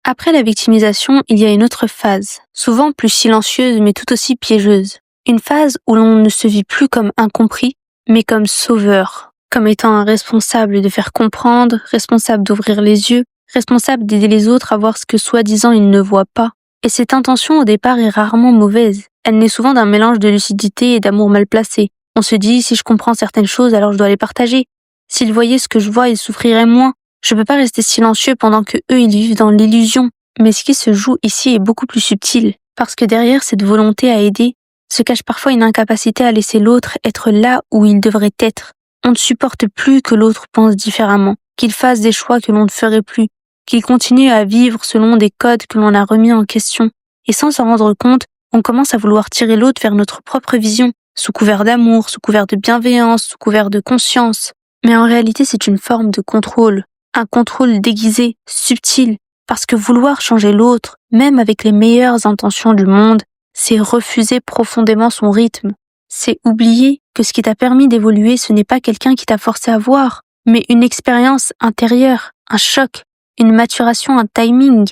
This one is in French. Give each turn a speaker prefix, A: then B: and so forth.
A: Après la victimisation, il y a une autre phase, souvent plus silencieuse mais tout aussi piégeuse. Une phase où l'on ne se vit plus comme incompris, mais comme sauveur, comme étant un responsable de faire comprendre, responsable d'ouvrir les yeux, responsable d'aider les autres à voir ce que soi-disant ils ne voient pas. Et cette intention au départ est rarement mauvaise. Elle naît souvent d'un mélange de lucidité et d'amour mal placé. On se dit, si je comprends certaines choses, alors je dois les partager. S'ils voyaient ce que je vois, ils souffriraient moins. Je peux pas rester silencieux pendant que eux ils vivent dans l'illusion. Mais ce qui se joue ici est beaucoup plus subtil, parce que derrière cette volonté à aider se cache parfois une incapacité à laisser l'autre être là où il devrait être. On ne supporte plus que l'autre pense différemment, qu'il fasse des choix que l'on ne ferait plus, qu'il continue à vivre selon des codes que l'on a remis en question. Et sans s'en rendre compte, on commence à vouloir tirer l'autre vers notre propre vision, sous couvert d'amour, sous couvert de bienveillance, sous couvert de conscience. Mais en réalité, c'est une forme de contrôle. Un contrôle déguisé, subtil, parce que vouloir changer l'autre, même avec les meilleures intentions du monde, c'est refuser profondément son rythme. C'est oublier que ce qui t'a permis d'évoluer, ce n'est pas quelqu'un qui t'a forcé à voir, mais une expérience intérieure, un choc, une maturation, un timing.